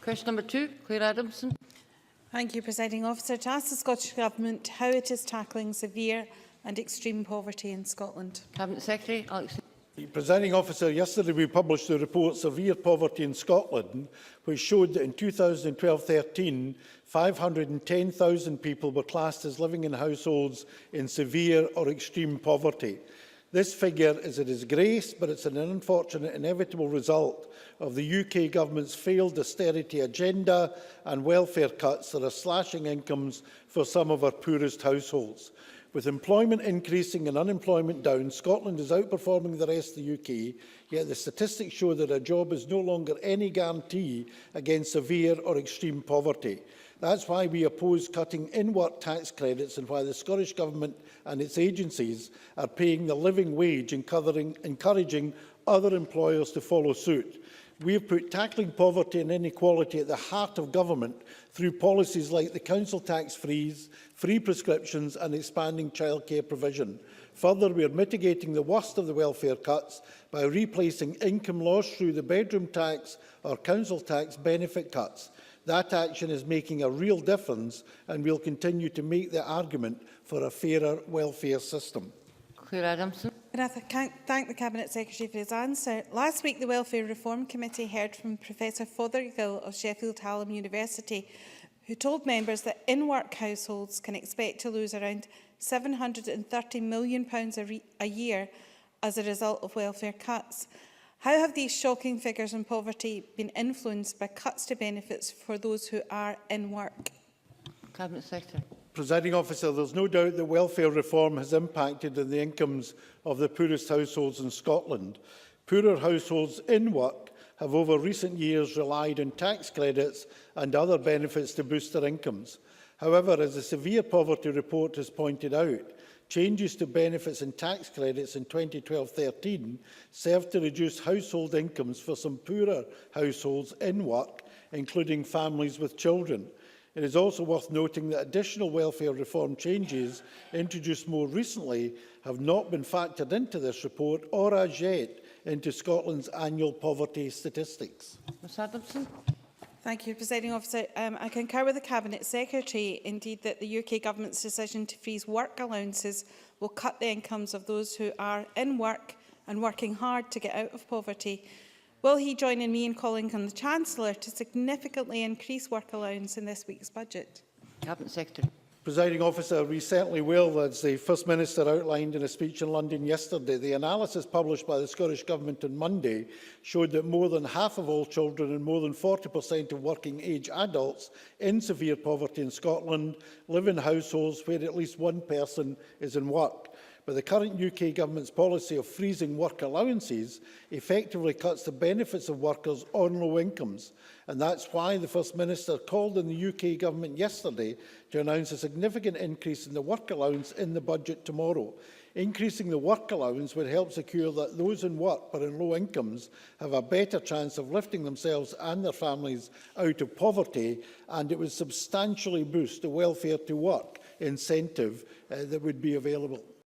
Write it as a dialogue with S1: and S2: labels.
S1: Question number 2, Clare Adamson.
S2: Thank you, Presiding Officer. To ask the Scottish Government how it is tackling severe and extreme poverty in Scotland.
S1: Cabinet Secretary Alex.
S3: Presiding Officer, yesterday we published the report Severe Poverty in Scotland, which showed that in 2012-13, 510,000 people were classed as living in households in severe or extreme poverty. This figure is a disgrace, but it's an unfortunate inevitable result of the UK Government's failed austerity agenda and welfare cuts that are slashing incomes for some of our poorest households. With employment increasing and unemployment down, Scotland is outperforming the rest of the UK, yet the statistics show that a job is no longer any guarantee against severe or extreme poverty. That's why we oppose cutting in-work tax credits and why the Scottish Government and its agencies are paying the living wage, encouraging other employers to follow suit. We have put tackling poverty and inequality at the heart of government through policies like the council tax freeze, free prescriptions and expanding childcare provision. Further, we are mitigating the worst of the welfare cuts by replacing income loss through the bedroom tax or council tax benefit cuts. That action is making a real difference and we will continue to make the argument for a fairer welfare system.
S1: Clare Adamson.
S2: Can I thank the Cabinet Secretary for his answer? Last week, the Welfare Reform Committee heard from Professor Fothergill of Sheffield Hallam University, who told members that in-work households can expect to lose around £730 million a year as a result of welfare cuts. How have these shocking figures on poverty been influenced by cuts to benefits for those who are in work?
S1: Cabinet Secretary.
S3: Presiding Officer, there is no doubt that welfare reform has impacted on the incomes of the poorest households in Scotland. Poorer households in work have over recent years relied on tax credits and other benefits to boost their incomes. However, as the Severe Poverty Report has pointed out, changes to benefits and tax credits in 2012-13 served to reduce household incomes for some poorer households in work, including families with children. It is also worth noting that additional welfare reform changes introduced more recently have not been factored into this report or as yet into Scotland's annual poverty statistics.
S1: Ms Adamson.
S2: Thank you, Presiding Officer. I concur with the Cabinet Secretary, indeed, that the UK Government's decision to freeze work allowances will cut the incomes of those who are in work and working hard to get out of poverty. Will he join in me in calling on the Chancellor to significantly increase work allowance in this week's budget?
S1: Cabinet Secretary.
S3: Presiding Officer, we certainly will, as the First Minister outlined in a speech in London yesterday. The analysis published by the Scottish Government on Monday showed that more than half of all children and more than 40% of working-age adults in severe poverty in Scotland live in households where at least one person is in work. But the current UK Government's policy of freezing work allowances effectively cuts the benefits of workers on low incomes. And that's why the First Minister called on the UK Government yesterday to announce a significant increase in the work allowance in the budget tomorrow. Increasing the work allowance would help secure that those in work but in low incomes have a better chance of lifting themselves and their families out of poverty, and it would substantially boost the welfare to work incentive that would be available.